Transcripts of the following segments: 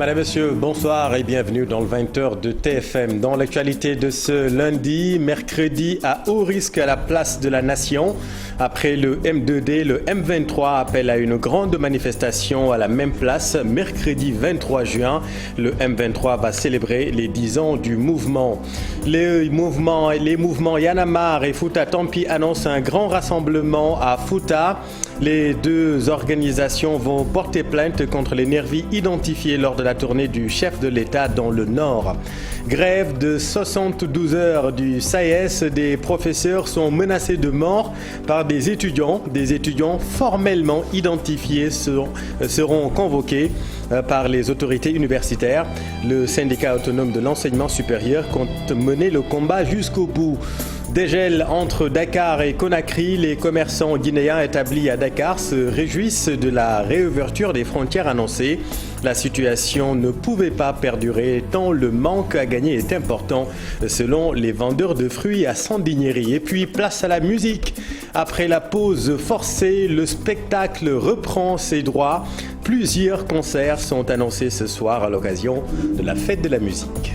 Madame, Monsieur, bonsoir et bienvenue dans le 20h de TFM. Dans l'actualité de ce lundi, mercredi, à haut risque à la place de la Nation. Après le M2D, le M23 appelle à une grande manifestation à la même place. Mercredi 23 juin, le M23 va célébrer les 10 ans du mouvement. Les mouvements Y en a marre et Fouta Tampi annoncent un grand rassemblement à Fouta. Les deux organisations vont porter plainte contre les nervis identifiés lors de la tournée du chef de l'État dans le Nord. Grève de 72 heures du SAES, des professeurs sont menacés de mort par des étudiants. Des étudiants formellement identifiés seront convoqués par les autorités universitaires. Le syndicat autonome de l'enseignement supérieur compte mener le combat jusqu'au bout. Dégel entre Dakar et Conakry, les commerçants guinéens établis à Dakar se réjouissent de la réouverture des frontières annoncée. La situation ne pouvait pas perdurer tant le manque à gagner est important, selon les vendeurs de fruits à Sandiniéry. Et puis place à la musique. Après la pause forcée, le spectacle reprend ses droits. Plusieurs concerts sont annoncés ce soir à l'occasion de la fête de la musique.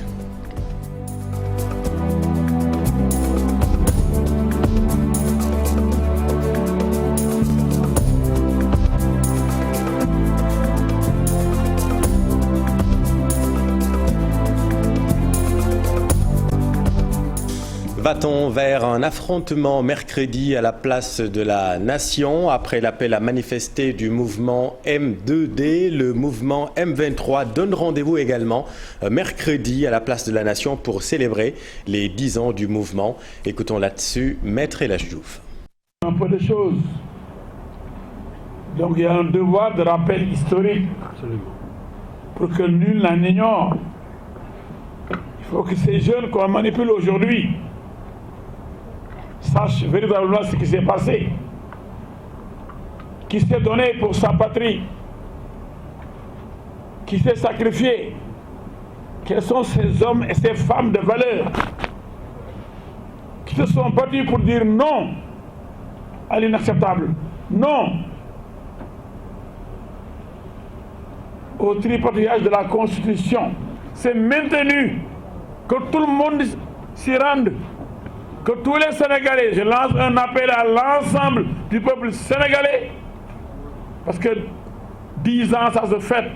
Va-t-on vers un affrontement mercredi à la place de la Nation? Après l'appel à manifester du mouvement M2D, le mouvement M23 donne rendez-vous également mercredi à la place de la Nation pour célébrer les 10 ans du mouvement. Écoutons là-dessus Maître El Hadji Diouf. Un peu de choses. Donc il y a un devoir de rappel historique. Absolument. Pour que nul n'en ignore. Il faut que ces jeunes qu'on manipule aujourd'hui sache véritablement ce qui s'est passé, qui s'est donné pour sa patrie, qui s'est sacrifié, quels sont ces hommes et ces femmes de valeur qui se sont battus pour dire non à l'inacceptable, non au tripatouillage de la Constitution. C'est maintenu que tout le monde s'y rende. Que tous les Sénégalais, je lance un appel à l'ensemble du peuple sénégalais, parce que 10 ans, ça se fête.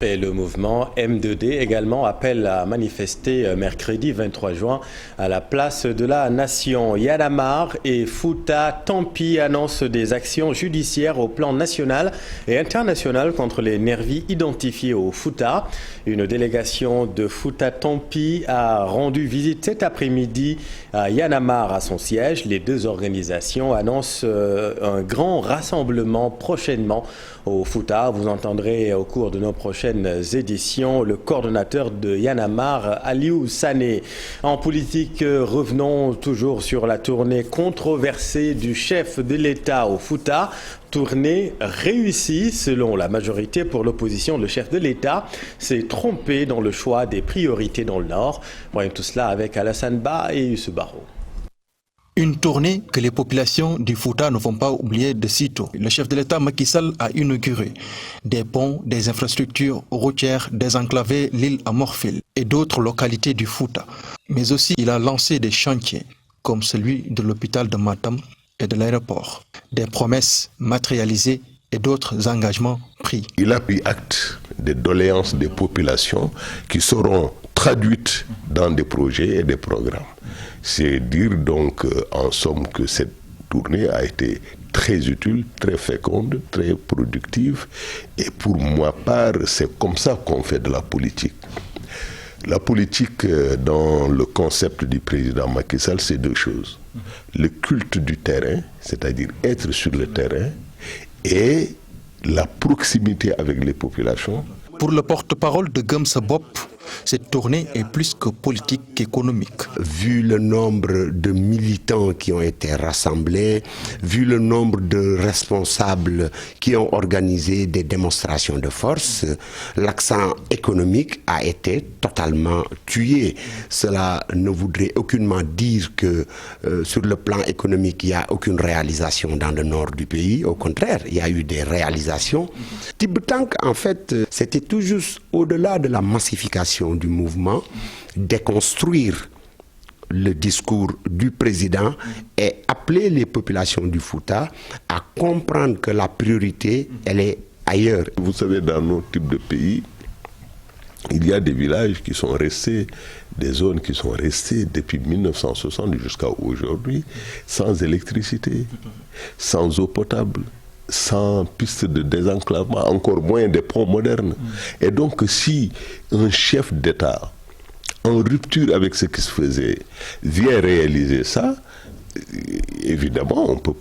Et le mouvement M2D également appelle à manifester mercredi 23 juin à la place de la Nation. Y en a marre et Fouta Tampi annoncent des actions judiciaires au plan national et international contre les nervis identifiés au Fouta. Une délégation de Fouta Tampi a rendu visite cet après-midi à Y en a marre à son siège. Les deux organisations annoncent un grand rassemblement prochainement au Fouta. Vous entendrez au cours de nos prochaines éditions le coordonnateur de Y en a marre, Aliou Sané. En politique, revenons toujours sur la tournée controversée du chef de l'État au Fouta. Tournée réussie selon la majorité. Pour l'opposition, le chef de l'État s'est trompé dans le choix des priorités dans le Nord. Voyons tout cela avec Alassane Ba et Youssou Barro. Une tournée que les populations du Fouta ne vont pas oublier de sitôt. Le chef de l'État Macky Sall a inauguré des ponts, des infrastructures routières, désenclavé l'île à Morphil et d'autres localités du Fouta. Mais aussi, il a lancé des chantiers comme celui de l'hôpital de Matam et de l'aéroport. Des promesses matérialisées et d'autres engagements pris. Il a pris acte des doléances des populations qui seront traduites dans des projets et des programmes. C'est dire donc en somme que cette tournée a été très utile, très féconde, très productive. Et pour ma part, c'est comme ça qu'on fait de la politique. La politique, dans le concept du président Macky Sall, c'est deux choses. Le culte du terrain, c'est-à-dire être sur le terrain, et la proximité avec les populations. Pour le porte-parole de Gëm Sa Bopp, Cette tournée est plus que politique qu'économique. Vu le nombre de militants qui ont été rassemblés, vu le nombre de responsables qui ont organisé des démonstrations de force, l'accent économique a été totalement tué. Cela ne voudrait aucunement dire que sur le plan économique, il n'y a aucune réalisation dans le nord du pays. Au contraire, il y a eu des réalisations. Tibetank, en fait, c'était tout juste au-delà de la massification du mouvement, déconstruire le discours du président et appeler les populations du Fouta à comprendre que la priorité, elle est ailleurs. Vous savez, dans nos types de pays, il y a des villages qui sont restés, des zones qui sont restées depuis 1960 jusqu'à aujourd'hui, sans électricité, sans eau potable, sans piste de désenclavement, encore moins des ponts modernes. Et donc, si un chef d'État, en rupture avec ce qui se faisait, vient réaliser ça, évidemment, on ne peut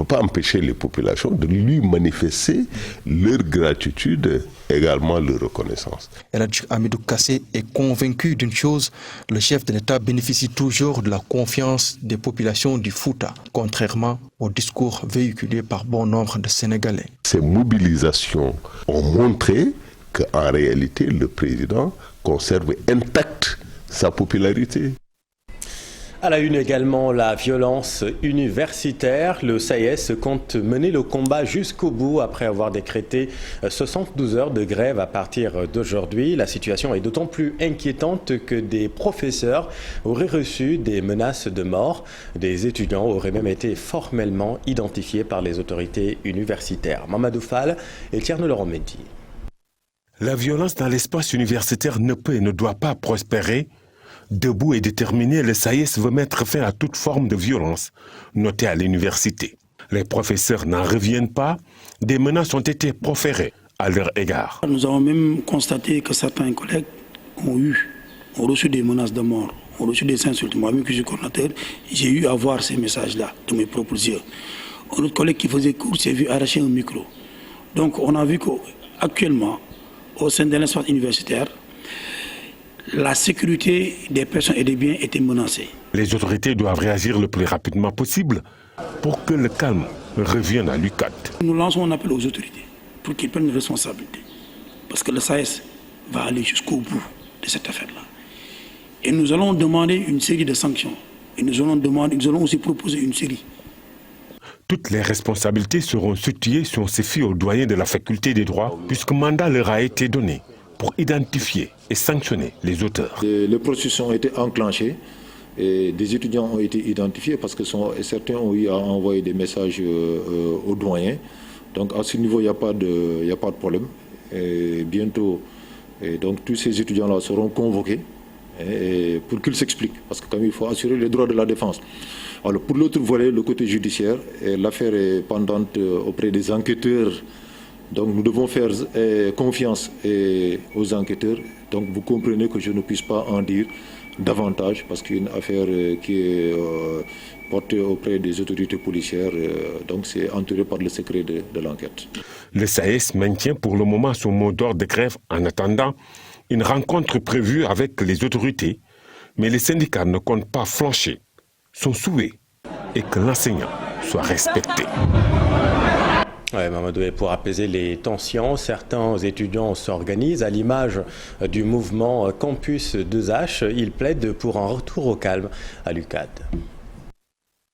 pas empêcher les populations de lui manifester leur gratitude, également leur reconnaissance. Eladji Hamidou Kassé est convaincu d'une chose, le chef de l'État bénéficie toujours de la confiance des populations du Fouta, contrairement au discours véhiculé par bon nombre de Sénégalais. Ces mobilisations ont montré qu'en réalité, le président conserve intacte sa popularité. À la une également, la violence universitaire. Le SAES compte mener le combat jusqu'au bout après avoir décrété 72 heures de grève à partir d'aujourd'hui. La situation est d'autant plus inquiétante que des professeurs auraient reçu des menaces de mort. Des étudiants auraient même été formellement identifiés par les autorités universitaires. Mamadou Fall et Tierno Laurent Mendy. La violence dans l'espace universitaire ne peut et ne doit pas prospérer. Debout et déterminé, le SAES veut mettre fin à toute forme de violence notée à l'université. Les professeurs n'en reviennent pas, des menaces ont été proférées à leur égard. Nous avons même constaté que certains collègues ont reçu des menaces de mort, ont reçu des insultes. Moi-même, que je suis coordinateur, j'ai eu à voir ces messages-là de mes propres yeux. Un autre collègue qui faisait cours s'est vu arracher un micro. Donc on a vu qu'actuellement, au sein de l'espace universitaire, la sécurité des personnes et des biens était menacée. Les autorités doivent réagir le plus rapidement possible pour que le calme revienne à l'UCAD. Nous lançons un appel aux autorités pour qu'ils prennent une responsabilité. Parce que le SAES va aller jusqu'au bout de cette affaire-là. Et nous allons demander une série de sanctions. Et nous allons aussi proposer une série. Toutes les responsabilités seront situées si on se fie aux doyens de la faculté des droits, puisque mandat leur a été donné pour identifier et sanctionner les auteurs. Les processus ont été enclenchés et des étudiants ont été identifiés parce que certains ont eu à envoyer des messages aux doyens. Donc à ce niveau, il n'y a pas de problème. Et bientôt, donc, tous ces étudiants-là seront convoqués pour qu'ils s'expliquent, parce que quand même, il faut assurer les droits de la défense. Alors pour l'autre volet, le côté judiciaire, l'affaire est pendante auprès des enquêteurs. Donc nous devons faire confiance aux enquêteurs. Donc vous comprenez que je ne puisse pas en dire davantage parce qu'il y a une affaire qui est portée auprès des autorités policières. Donc c'est entouré par le secret de l'enquête. Le SAES maintient pour le moment son mot d'ordre de grève en attendant une rencontre prévue avec les autorités. Mais les syndicats ne comptent pas flancher. Son souhait est que l'enseignant soit respecté. Ouais, Mamadou, et pour apaiser les tensions, certains étudiants s'organisent à l'image du mouvement Campus 2H. Ils plaident pour un retour au calme à l'UCAD.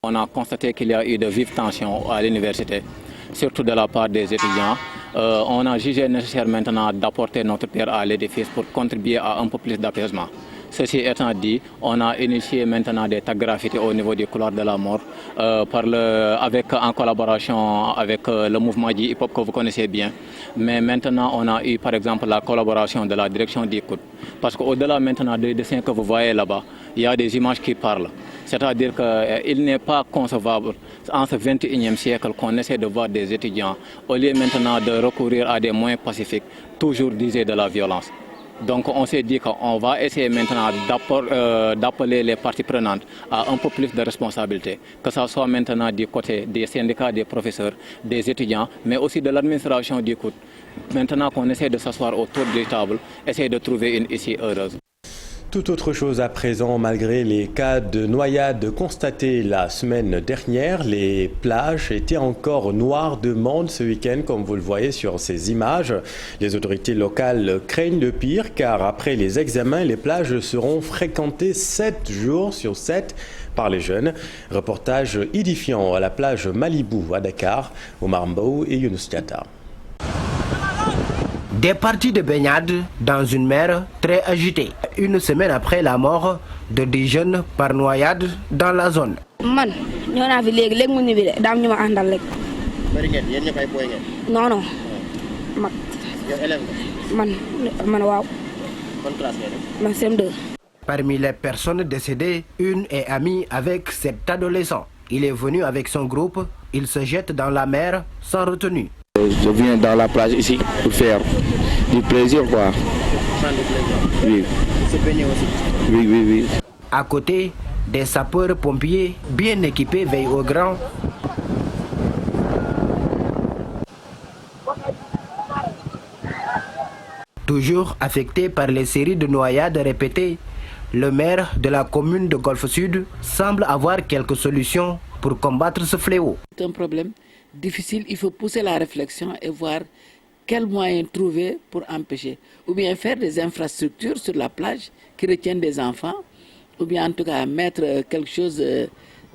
On a constaté qu'il y a eu de vives tensions à l'université, surtout de la part des étudiants. On a jugé nécessaire maintenant d'apporter notre pierre à l'édifice pour contribuer à un peu plus d'apaisement. Ceci étant dit, on a initié maintenant des tags graffitis au niveau du couloir de la mort en collaboration avec le mouvement du hip-hop que vous connaissez bien. Mais maintenant, on a eu par exemple la collaboration de la direction d'ICOUD. Parce qu'au-delà maintenant des dessins que vous voyez là-bas, il y a des images qui parlent. C'est-à-dire qu'il n'est pas concevable en ce 21e siècle qu'on essaie de voir des étudiants, au lieu maintenant de recourir à des moyens pacifiques, toujours d'user de la violence. Donc on s'est dit qu'on va essayer maintenant d'appeler les parties prenantes à un peu plus de responsabilité, que ce soit maintenant du côté des syndicats, des professeurs, des étudiants, mais aussi de l'administration du COUD. Maintenant qu'on essaie de s'asseoir autour des tables, essayer de trouver une issue heureuse. Tout autre chose à présent, malgré les cas de noyade constatés la semaine dernière, les plages étaient encore noires de monde ce week-end, comme vous le voyez sur ces images. Les autorités locales craignent le pire, car après les examens, les plages seront fréquentées 7 jours sur 7 par les jeunes. Reportage édifiant à la plage Malibu à Dakar, Omar Mbou et Younous Diatta. Des parties de baignade dans une mer très agitée. Une semaine après la mort de 10 jeunes par noyade dans la zone. Non, non. Parmi les personnes décédées, une est amie avec cet adolescent. Il est venu avec son groupe, il se jette dans la mer sans retenue. Je viens dans la plage ici pour faire du plaisir, quoi. Oui. Se baigner aussi. Oui, oui, oui. À côté, des sapeurs-pompiers bien équipés veillent au grand. Toujours affecté par les séries de noyades répétées, le maire de la commune de Golfe Sud semble avoir quelques solutions pour combattre ce fléau. C'est un problème difficile, il faut pousser la réflexion et voir quels moyens trouver pour empêcher. Ou bien faire des infrastructures sur la plage qui retiennent des enfants, ou bien en tout cas mettre quelque chose,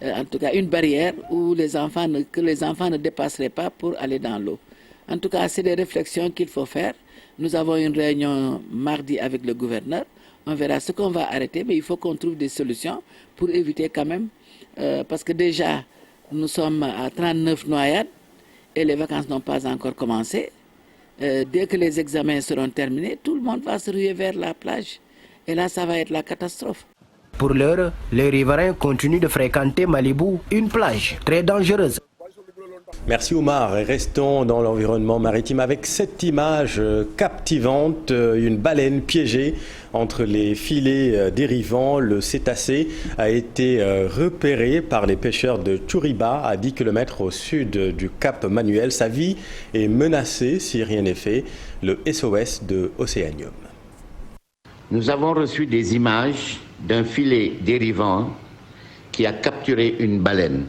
en tout cas une barrière où que les enfants ne dépasseraient pas pour aller dans l'eau. En tout cas, c'est des réflexions qu'il faut faire. Nous avons une réunion mardi avec le gouverneur. On verra ce qu'on va arrêter, mais il faut qu'on trouve des solutions pour éviter quand même, parce que déjà, nous sommes à 39 noyades et les vacances n'ont pas encore commencé. Dès que les examens seront terminés, tout le monde va se ruer vers la plage. Et là, ça va être la catastrophe. Pour l'heure, les riverains continuent de fréquenter Malibu, une plage très dangereuse. Merci Omar, et restons dans l'environnement maritime avec cette image captivante, une baleine piégée entre les filets dérivants. Le cétacé a été repéré par les pêcheurs de Tchouriba à 10 km au sud du Cap Manuel. Sa vie est menacée si rien n'est fait. Le SOS de Océanium. Nous avons reçu des images d'un filet dérivant qui a capturé une baleine.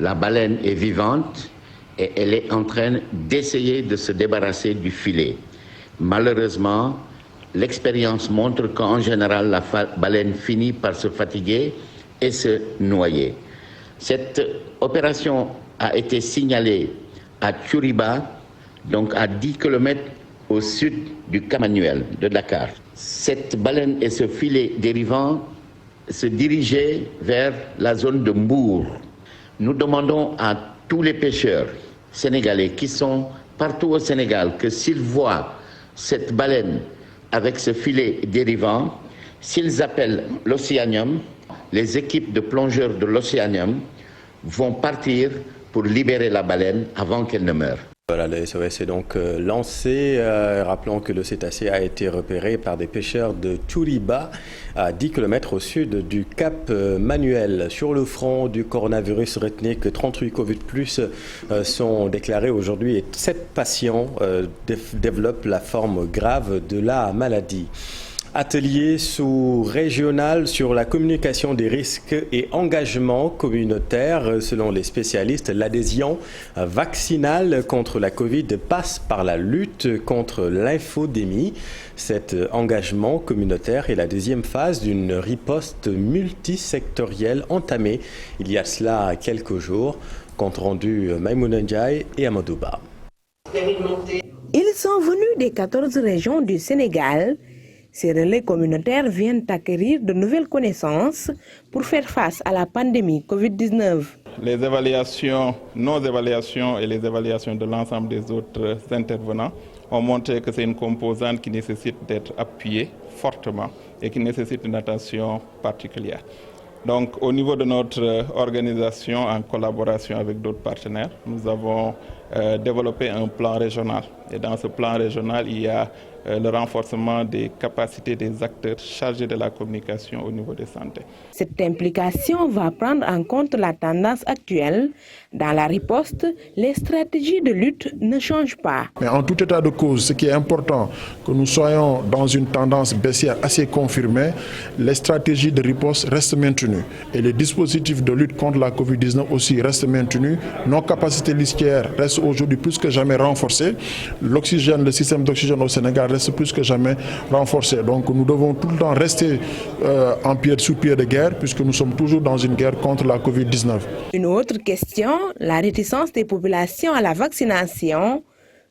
La baleine est vivante et elle est en train d'essayer de se débarrasser du filet. Malheureusement, l'expérience montre qu'en général, la baleine finit par se fatiguer et se noyer. Cette opération a été signalée à Tchouriba, donc à 10 km au sud du Cap Manuel de Dakar. Cette baleine et ce filet dérivant se dirigeaient vers la zone de Mbour. Nous demandons à tous les pêcheurs sénégalais qui sont partout au Sénégal que s'ils voient cette baleine avec ce filet dérivant, s'ils appellent l'Océanium, les équipes de plongeurs de l'Océanium vont partir pour libérer la baleine avant qu'elle ne meure. Voilà, le SOS est donc lancé. Rappelons que le cétacé a été repéré par des pêcheurs de Tchouriba à 10 km au sud du Cap Manuel. Sur le front du coronavirus, retenez que 38 Covid+ sont déclarés aujourd'hui et 7 patients développent la forme grave de la maladie. Atelier sous-régional sur la communication des risques et engagement communautaire. Selon les spécialistes, l'adhésion vaccinale contre la Covid passe par la lutte contre l'infodémie. Cet engagement communautaire est la deuxième phase d'une riposte multisectorielle entamée il y a cela quelques jours. Compte rendu Maïmouna Ndiaye et Amadouba. Ils sont venus des 14 régions du Sénégal. Ces relais communautaires viennent acquérir de nouvelles connaissances pour faire face à la pandémie Covid-19. Les évaluations, nos évaluations et les évaluations de l'ensemble des autres intervenants ont montré que c'est une composante qui nécessite d'être appuyée fortement et qui nécessite une attention particulière. Donc au niveau de notre organisation, en collaboration avec d'autres partenaires, nous avons développer un plan régional. Et dans ce plan régional, il y a le renforcement des capacités des acteurs chargés de la communication au niveau de santé. Cette implication va prendre en compte la tendance actuelle. Dans la riposte, les stratégies de lutte ne changent pas. Mais en tout état de cause, ce qui est important, que nous soyons dans une tendance baissière assez confirmée, les stratégies de riposte restent maintenues. Et les dispositifs de lutte contre la Covid-19 aussi restent maintenus. Nos capacités listières restent aujourd'hui plus que jamais renforcées. L'oxygène, le système d'oxygène au Sénégal reste plus que jamais renforcé. Donc nous devons tout le temps rester sous pied de guerre, puisque nous sommes toujours dans une guerre contre la Covid-19. Une autre question, la réticence des populations à la vaccination.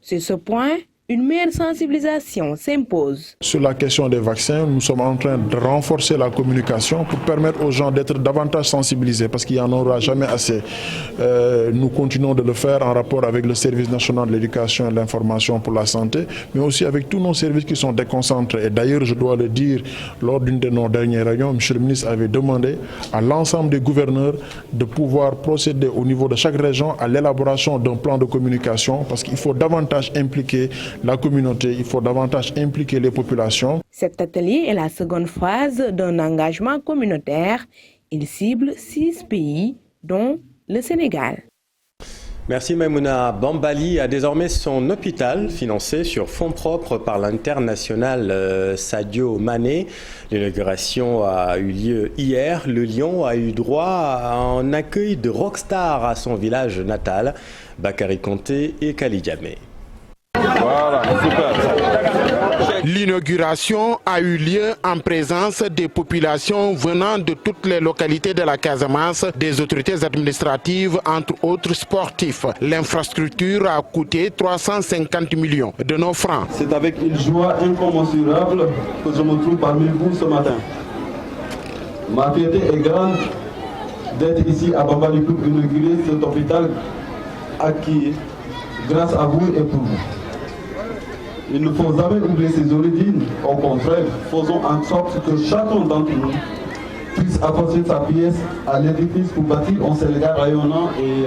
Sur ce point, une meilleure sensibilisation s'impose. Sur la question des vaccins, nous sommes en train de renforcer la communication pour permettre aux gens d'être davantage sensibilisés, parce qu'il n'y en aura jamais assez. Nous continuons de le faire en rapport avec le service national de l'éducation et de l'information pour la santé, mais aussi avec tous nos services qui sont déconcentrés. Et d'ailleurs, je dois le dire, lors d'une de nos dernières réunions, M. le ministre avait demandé à l'ensemble des gouverneurs de pouvoir procéder au niveau de chaque région à l'élaboration d'un plan de communication, parce qu'il faut davantage impliquer la communauté, il faut davantage impliquer les populations. Cet atelier est la seconde phase d'un engagement communautaire. Il cible 6 pays, dont le Sénégal. Merci Maimouna. Bambali a désormais son hôpital financé sur fonds propres par l'international Sadio Mané. L'inauguration a eu lieu hier. Le Lion a eu droit à un accueil de rockstar à son village natal, Bakary Konté et Kali Diamé. Voilà, super. L'inauguration a eu lieu en présence des populations venant de toutes les localités de la Casamance, des autorités administratives, entre autres sportifs. L'infrastructure a coûté 350 millions de nos francs. C'est avec une joie incommensurable que je me trouve parmi vous ce matin. Ma fierté est grande d'être ici à Bambali pour inaugurer cet hôpital acquis grâce à vous et pour vous. Il ne faut jamais oublier ses origines. Au contraire, faisons en sorte que chacun d'entre nous puisse apporter sa pièce à l'édifice pour bâtir un Sénégal rayonnant et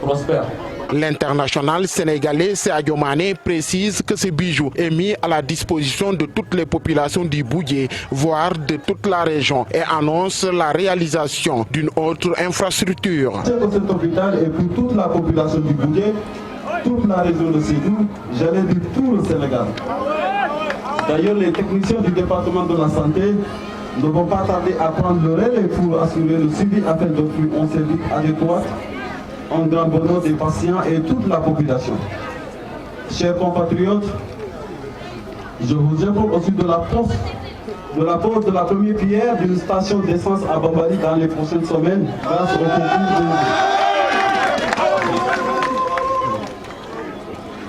prospère. L'international sénégalais Sadio Mané précise que ce bijou est mis à la disposition de toutes les populations du Boudié, voire de toute la région, et annonce la réalisation d'une autre infrastructure. Cet hôpital est pour toute la population du Boudié, toute la région de Sédou, j'allais dire tout le Sénégal. D'ailleurs, les techniciens du département de la santé ne vont pas tarder à prendre le relais pour assurer le suivi afin d'offrir un service adéquat en grand bonheur des patients et toute la population. Chers compatriotes, je vous informe aussi de la pose de la première pierre d'une station d'essence à Bambali dans les prochaines semaines grâce au concours de...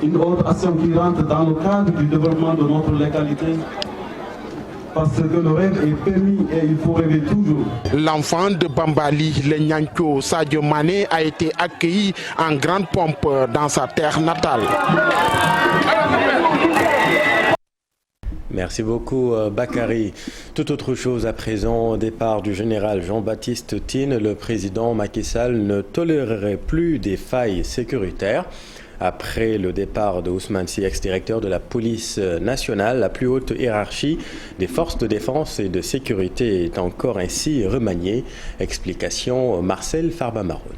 Une autre action qui rentre dans le cadre du développement de notre localité, parce que le rêve est permis et il faut rêver toujours. L'enfant de Bambali, le Nyancho Sadio Mané, a été accueilli en grande pompe dans sa terre natale. Merci beaucoup Bakary. Tout autre chose à présent, au départ du général Jean-Baptiste Tine, le président Macky Sall ne tolérerait plus des failles sécuritaires. Après le départ de Ousmane Sy, ex-directeur de la police nationale, la plus haute hiérarchie des forces de défense et de sécurité est encore ainsi remaniée. Explication Marcel Farba-Maroun.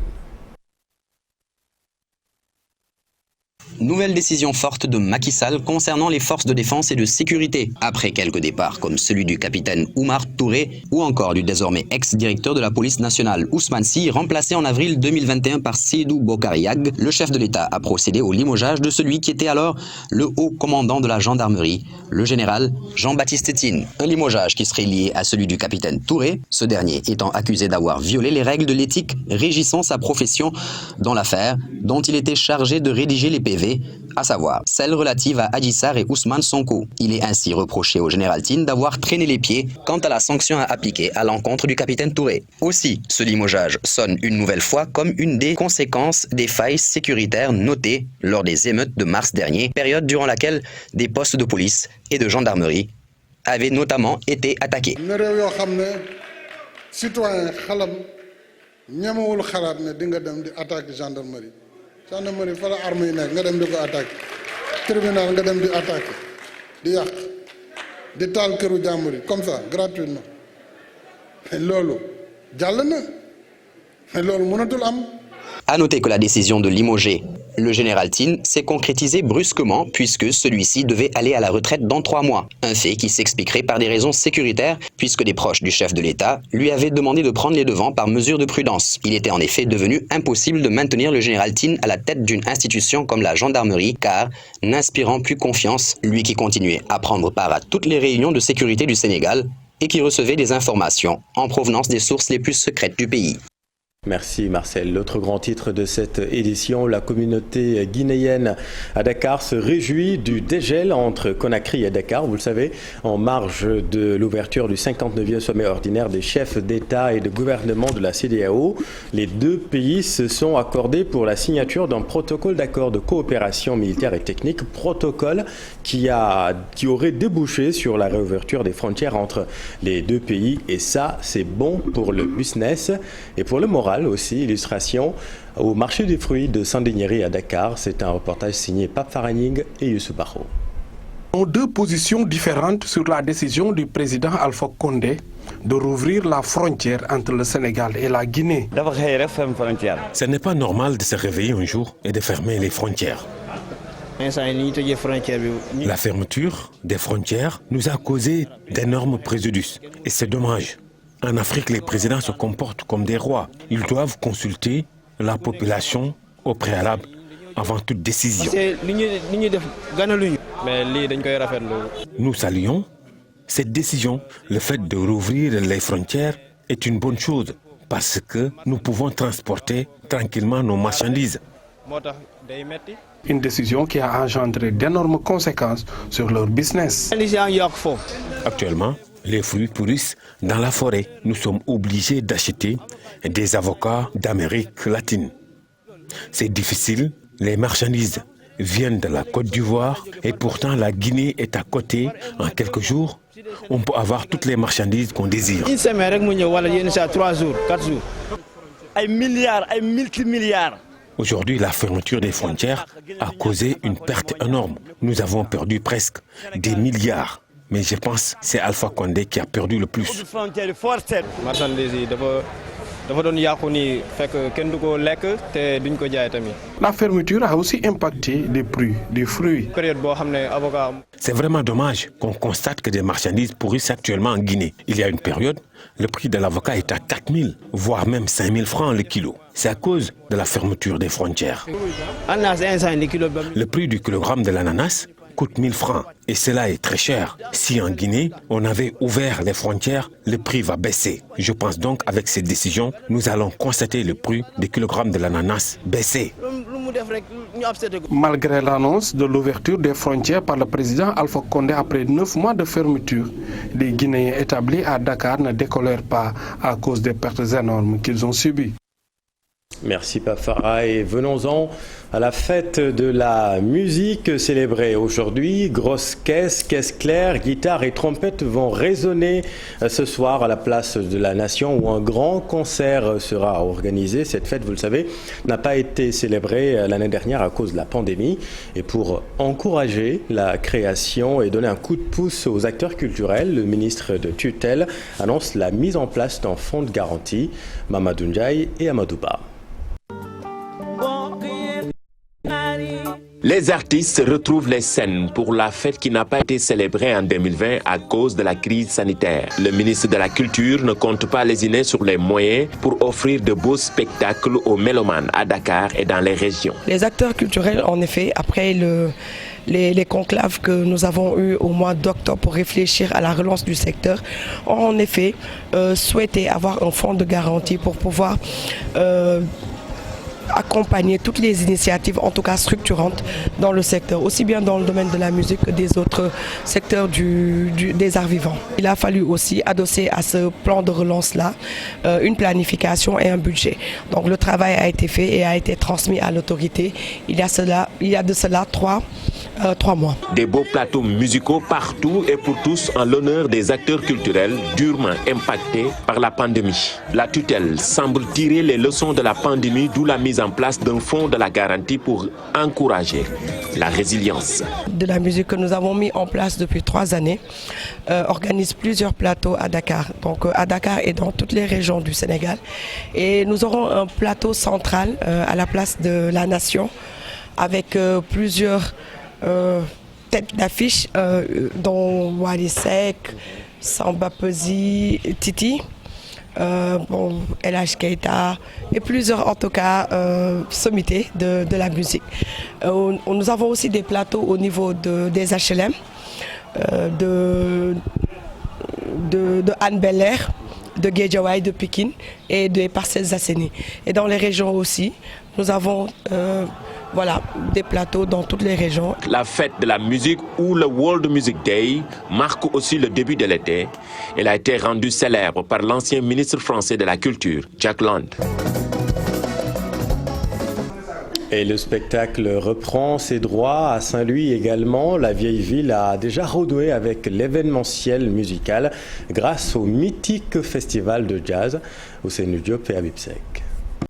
Nouvelle décision forte de Macky Sall concernant les forces de défense et de sécurité. Après quelques départs comme celui du capitaine Oumar Touré ou encore du désormais ex-directeur de la police nationale Ousmane Sy, remplacé en avril 2021 par Seydou Bokariag, le chef de l'État a procédé au limogeage de celui qui était alors le haut commandant de la gendarmerie, le général Jean-Baptiste Tine. Un limogeage qui serait lié à celui du capitaine Touré, ce dernier étant accusé d'avoir violé les règles de l'éthique régissant sa profession dans l'affaire dont il était chargé de rédiger les PV, à savoir celle relative à Adji Sarr et Ousmane Sonko. Il est ainsi reproché au général Tine d'avoir traîné les pieds quant à la sanction à appliquer à l'encontre du capitaine Touré. Aussi, ce limogeage sonne une nouvelle fois comme une des conséquences des failles sécuritaires notées lors des émeutes de mars dernier, période durant laquelle des postes de police et de gendarmerie avaient notamment été attaqués. gendarmerie fa la arme yi nekk nga dem di ko attaqué tribunal nga dem di attaqué di yàq di taal këru jàmbur yi comme ça gratuitement mais loolu jàll na mais loolu mënatul am. À noter que la décision de limoger le général Tine s'est concrétisée brusquement puisque celui-ci devait aller à la retraite dans 3 mois. Un fait qui s'expliquerait par des raisons sécuritaires puisque des proches du chef de l'État lui avaient demandé de prendre les devants par mesure de prudence. Il était en effet devenu impossible de maintenir le général Tine à la tête d'une institution comme la gendarmerie car, n'inspirant plus confiance, lui qui continuait à prendre part à toutes les réunions de sécurité du Sénégal et qui recevait des informations en provenance des sources les plus secrètes du pays. Merci Marcel. L'autre grand titre de cette édition, la communauté guinéenne à Dakar se réjouit du dégel entre Conakry et Dakar, vous le savez, en marge de l'ouverture du 59e sommet ordinaire des chefs d'État et de gouvernement de la CEDEAO. Les deux pays se sont accordés pour la signature d'un protocole d'accord de coopération militaire et technique, protocole qui aurait débouché sur la réouverture des frontières entre les deux pays. Et ça, c'est bon pour le business et pour le moral aussi. Illustration au marché des fruits de Sandiniéry à Dakar. C'est un reportage signé Pape Faraning et Youssou Barro. Deux positions différentes sur la décision du président Alpha Condé de rouvrir la frontière entre le Sénégal et la Guinée. Ce n'est pas normal de se réveiller un jour et de fermer les frontières. La fermeture des frontières nous a causé d'énormes préjudices et c'est dommage. En Afrique, les présidents se comportent comme des rois. Ils doivent consulter la population au préalable avant toute décision. Nous saluons cette décision. Le fait de rouvrir les frontières est une bonne chose parce que nous pouvons transporter tranquillement nos marchandises. Une décision qui a engendré d'énormes conséquences sur leur business. Actuellement, les fruits pourrissent dans la forêt. Nous sommes obligés d'acheter des avocats d'Amérique latine. C'est difficile. Les marchandises viennent de la Côte d'Ivoire et pourtant la Guinée est à côté. En quelques jours, on peut avoir toutes les marchandises qu'on désire. Une semaine, 3 jours, 4 jours. Des milliards, des multimilliards. Aujourd'hui, la fermeture des frontières a causé une perte énorme. Nous avons perdu presque des milliards. Mais je pense que c'est Alpha Condé qui a perdu le plus. La fermeture a aussi impacté les prix des fruits. C'est vraiment dommage qu'on constate que des marchandises pourrissent actuellement en Guinée. Il y a une période, le prix de l'avocat est à 4 000, voire même 5 000 francs le kilo. C'est à cause de la fermeture des frontières. Le prix du kilogramme de l'ananas coûte 1 000 francs et cela est très cher. Si en Guinée, on avait ouvert les frontières, le prix va baisser. Je pense donc avec cette décision, nous allons constater le prix des kilogrammes de l'ananas baisser. Malgré l'annonce de l'ouverture des frontières par le président Alpha Condé après 9 mois de fermeture, les Guinéens établis à Dakar ne décollèrent pas à cause des pertes énormes qu'ils ont subies. Merci Pafara et venons-en à la fête de la musique célébrée aujourd'hui. Grosse caisse claire, guitare et trompette vont résonner ce soir à la place de la Nation où un grand concert sera organisé. Cette fête, vous le savez, n'a pas été célébrée l'année dernière à cause de la pandémie. Et pour encourager la création et donner un coup de pouce aux acteurs culturels, le ministre de tutelle annonce la mise en place d'un fonds de garantie. Mamadou Ndiaye et Amadou Ba. Les artistes retrouvent les scènes pour la fête qui n'a pas été célébrée en 2020 à cause de la crise sanitaire. Le ministre de la Culture ne compte pas lésiner sur les moyens pour offrir de beaux spectacles aux mélomanes à Dakar et dans les régions. Les acteurs culturels, en effet, après les conclaves que nous avons eus au mois d'octobre pour réfléchir à la relance du secteur, ont en effet souhaité avoir un fonds de garantie pour pouvoir accompagner toutes les initiatives, en tout cas structurantes, dans le secteur, aussi bien dans le domaine de la musique que des autres secteurs des arts vivants. Il a fallu aussi adosser à ce plan de relance-là une planification et un budget. Donc le travail a été fait et a été transmis à l'autorité. Il y a de cela 3 3 mois. Des beaux plateaux musicaux partout et pour tous en l'honneur des acteurs culturels durement impactés par la pandémie. La tutelle semble tirer les leçons de la pandémie, d'où la mise en place d'un fonds de la garantie pour encourager la résilience. De la musique que nous avons mis en place depuis 3 années organise plusieurs plateaux à Dakar. Donc à Dakar et dans toutes les régions du Sénégal. Et nous aurons un plateau central à la place de la Nation avec plusieurs têtes d'affiche dont Wally Seck, Samba Peuzzi, Titi. El Hadj Keita et plusieurs en tout cas sommités de la musique. Nous avons aussi des plateaux au niveau des HLM, de Hann Bel-Air, de Guédiawaye, de Pikine et des Parcelles Assainies. Et dans les régions aussi, nous avons des plateaux dans toutes les régions. La fête de la musique ou le World Music Day marque aussi le début de l'été. Elle a été rendue célèbre par l'ancien ministre français de la Culture, Jack Lang. Et le spectacle reprend ses droits à Saint-Louis également. La vieille ville a déjà renoué avec l'événementiel musical grâce au mythique festival de jazz Ousseynou Diop et Habib Seck.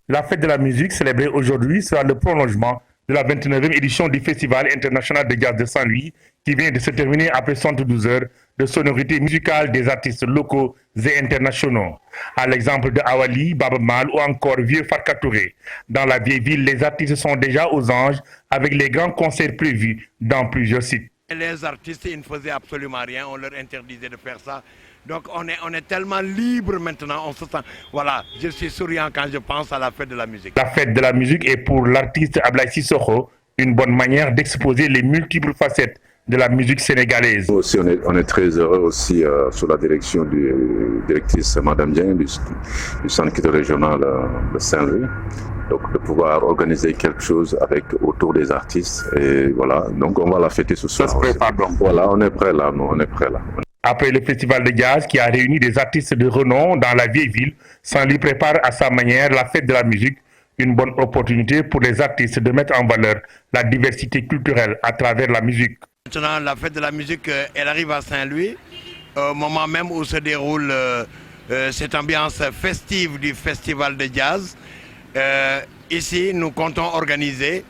La fête de la musique célébrée aujourd'hui sera le prolongement de la 29e édition du Festival international de jazz de Saint-Louis qui vient de se terminer après 72 heures de sonorité musicale des artistes locaux et internationaux. À l'exemple de Awali, Baba Mal ou encore Vieux Farka Touré. Dans la vieille ville, les artistes sont déjà aux anges avec les grands concerts prévus dans plusieurs sites. Les artistes, ils ne faisaient absolument rien, on leur interdisait de faire ça. Donc on est tellement libre maintenant, on se sent... Voilà, je suis souriant quand je pense à la fête de la musique. La fête de la musique est pour l'artiste Ablaye Sissoko une bonne manière d'exposer les multiples facettes de la musique sénégalaise. Nous aussi, on est très heureux aussi sous la direction du directrice Madame Dieng du centre culturel régional de Saint-Louis. Donc de pouvoir organiser quelque chose autour des artistes et voilà, donc on va la fêter ce soir. Voilà, on est prêt là, on est prêt là. Après le festival de jazz qui a réuni des artistes de renom dans la vieille ville, Saint-Louis prépare à sa manière la fête de la musique, une bonne opportunité pour les artistes de mettre en valeur la diversité culturelle à travers la musique. Maintenant, la fête de la musique, elle arrive à Saint-Louis, au moment même où se déroule cette ambiance festive du festival de jazz. Ici, nous comptons organiser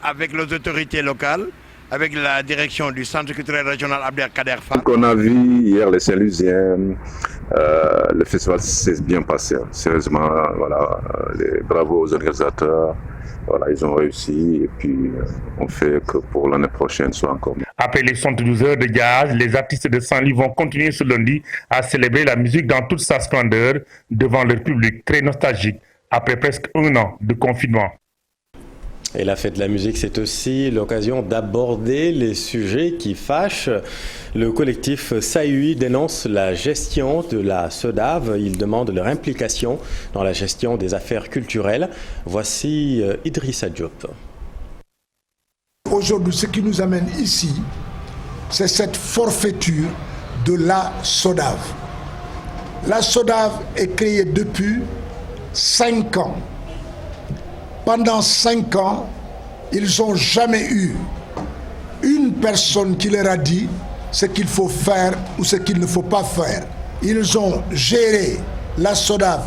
avec les autorités locales, avec la direction du Centre culturel régional Abdelkader Fall. On a vu hier les Saint-Louisiens, le festival s'est bien passé. Sérieusement, voilà, bravo aux organisateurs. Voilà, ils ont réussi et puis on fait que pour l'année prochaine soit encore mieux. Après les 72 heures de jazz, les artistes de Saint-Louis vont continuer ce lundi à célébrer la musique dans toute sa splendeur devant leur public très nostalgique après presque 1 an de confinement. Et la fête de la musique, c'est aussi l'occasion d'aborder les sujets qui fâchent. Le collectif SAUI dénonce la gestion de la SODAV. Il demande leur implication dans la gestion des affaires culturelles. Voici Idrissa Diop. Aujourd'hui, ce qui nous amène ici, c'est cette forfaiture de la SODAV. La SODAV est créée depuis 5 ans. Pendant 5 ans, ils n'ont jamais eu une personne qui leur a dit ce qu'il faut faire ou ce qu'il ne faut pas faire. Ils ont géré la SODAV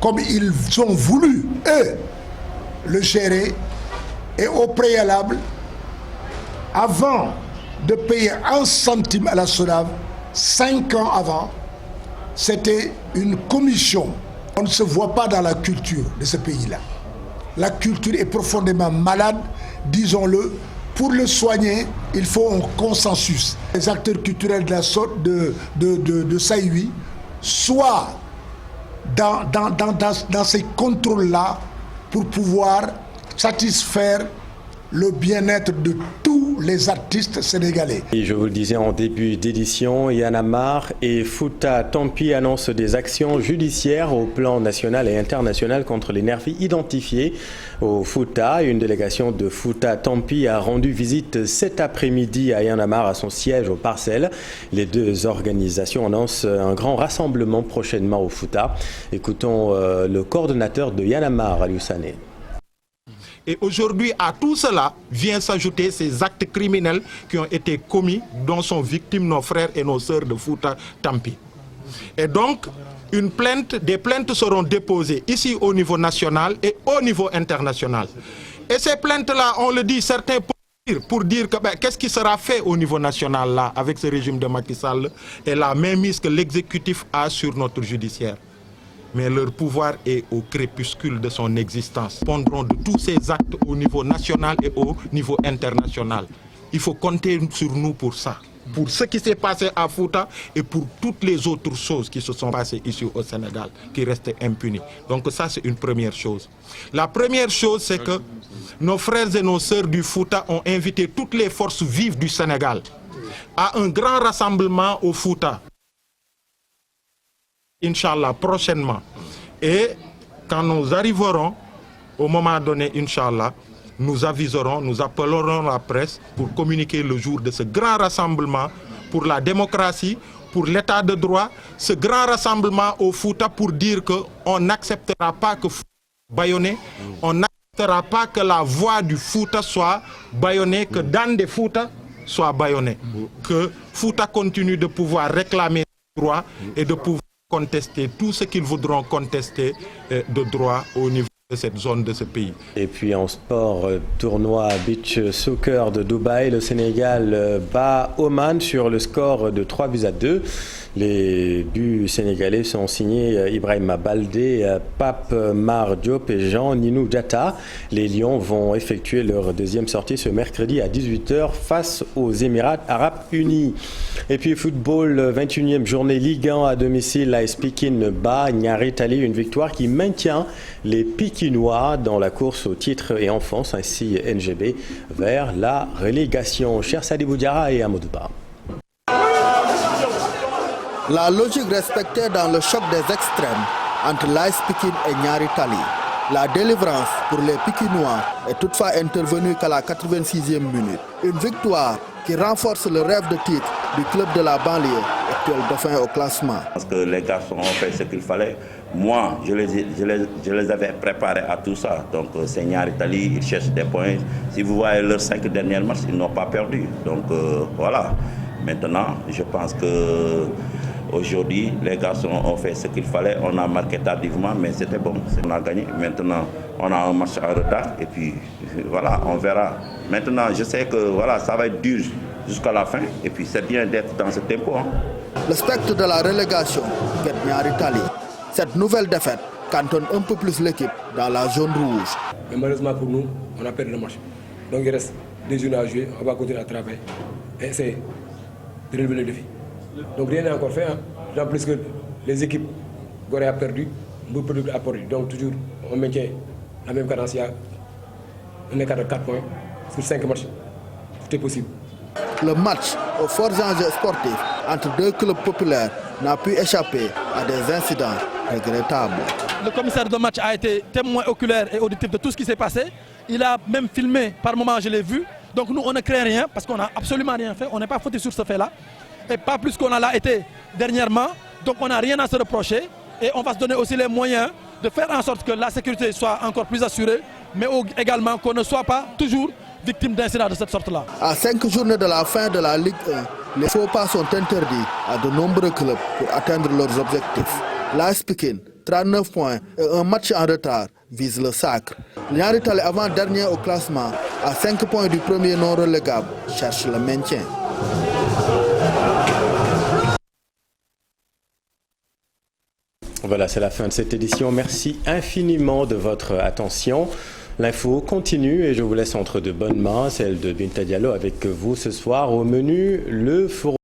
comme ils ont voulu, eux, le gérer. Et au préalable, avant de payer 1 centime à la SODAV, 5 ans avant, c'était une commission. On ne se voit pas dans la culture de ce pays-là. La culture est profondément malade, disons-le. Pour le soigner, il faut un consensus. Les acteurs culturels de SAUI soient dans ces contrôles-là pour pouvoir satisfaire le bien-être de tous les artistes sénégalais. Et je vous le disais en début d'édition, Y'en a marre et Fouta Tampi annoncent des actions judiciaires au plan national et international contre les nervis identifiés au Fouta. Une délégation de Fouta Tampi a rendu visite cet après-midi à Y'en a marre à son siège aux Parcelles. Les deux organisations annoncent un grand rassemblement prochainement au Fouta. Écoutons le coordonnateur de Y'en a marre, Aliou Sané. Et aujourd'hui, à tout cela, vient s'ajouter ces actes criminels qui ont été commis, dont sont victimes nos frères et nos sœurs de Fouta Tampi. Et donc, des plaintes seront déposées ici au niveau national et au niveau international. Et ces plaintes-là, on le dit, certains pour dire que qu'est-ce qui sera fait au niveau national là, avec ce régime de Macky Sall et la mainmise que l'exécutif a sur notre judiciaire. Mais leur pouvoir est au crépuscule de son existence. Ils répondront de tous ces actes au niveau national et au niveau international. Il faut compter sur nous pour ça. Pour ce qui s'est passé à Fouta et pour toutes les autres choses qui se sont passées ici au Sénégal, qui restent impunies. Donc ça, c'est une première chose. La première chose, c'est que nos frères et nos sœurs du Fouta ont invité toutes les forces vives du Sénégal à un grand rassemblement au Fouta. Inch'Allah, prochainement. Et quand nous arriverons, au moment donné, Inch'Allah, nous aviserons, nous appellerons la presse pour communiquer le jour de ce grand rassemblement pour la démocratie, pour l'état de droit, ce grand rassemblement au Fouta pour dire qu'on n'acceptera pas que Fouta soit bâillonné, on n'acceptera pas que la voix du Fouta soit bâillonnée, que Dan de Fouta soit bâillonné, que Fouta continue de pouvoir réclamer ses droits et de pouvoir contester tout ce qu'ils voudront contester de droit au niveau de cette zone de ce pays. Et puis en sport, tournoi beach soccer de Dubaï, le Sénégal bat Oman sur le score de 3-2. Les buts sénégalais sont signés Ibrahima Baldé, Pape Mar Diop et Jean Ninou Diatta. Les Lions vont effectuer leur deuxième sortie ce mercredi à 18h face aux Émirats Arabes Unis. Et puis football, 21e journée Ligue 1 à domicile, l'AS Pikine bat Nyari Tali, une victoire qui maintient les Pikinois dans la course au titre et enfonce ainsi NGB vers la relégation. Cher Sadibou Diarra et Amadou Ba. La logique respectée dans le choc des extrêmes entre l'AS Pikine et Nyari Tali. La délivrance pour les Pikinois est toutefois intervenue qu'à la 86e minute. Une victoire qui renforce le rêve de titre du club de la banlieue, actuel dauphin au classement. Parce que les garçons ont fait ce qu'il fallait. Moi, je les avais préparés à tout ça. Donc, c'est Nyari Tali, ils cherchent des points. Si vous voyez leurs 5 derniers matchs, ils n'ont pas perdu. Donc, voilà. Maintenant, je pense que aujourd'hui, les garçons ont fait ce qu'il fallait. On a marqué tardivement, mais c'était bon. On a gagné. Maintenant, on a un match en retard. Et puis, voilà, on verra. Maintenant, je sais que voilà, ça va être dur jusqu'à la fin. Et puis, c'est bien d'être dans ce tempo. Hein. Le spectre de la relégation guette Nyari Tali. Cette nouvelle défaite cantonne un peu plus l'équipe dans la zone rouge. Mais malheureusement pour nous, on a perdu le match. Donc, il reste des journées à jouer. On va continuer à travailler et essayer de relever le défi. Donc rien n'est encore fait. Hein. En plus que les équipes Gorée a perdu, Mboupoulou a perdu. Donc toujours on maintient la même cadence. Il y a un écart de 4 points sur 5 matchs. Tout est possible. Le match aux forts enjeux sportifs entre deux clubs populaires n'a pu échapper à des incidents regrettables. Le commissaire de match a été témoin oculaire et auditif de tout ce qui s'est passé. Il a même filmé, par moments je l'ai vu. Donc nous on ne crée rien parce qu'on n'a absolument rien fait. On n'est pas fauté sur ce fait-là. Et pas plus qu'on a là été dernièrement. Donc on n'a rien à se reprocher. Et on va se donner aussi les moyens de faire en sorte que la sécurité soit encore plus assurée, mais également qu'on ne soit pas toujours victime d'incidents de cette sorte-là. À 5 journées de la fin de la Ligue 1, les faux pas sont interdits à de nombreux clubs pour atteindre leurs objectifs. L'AS Pikine, 39 points et un match en retard, vise le sacre. Nyari Tali, avant-dernier au classement, à 5 points du premier non relégable, cherche le maintien. Voilà, c'est la fin de cette édition. Merci infiniment de votre attention. L'info continue et je vous laisse entre de bonnes mains, celle de Binta Diallo avec vous ce soir. Au menu, le forum.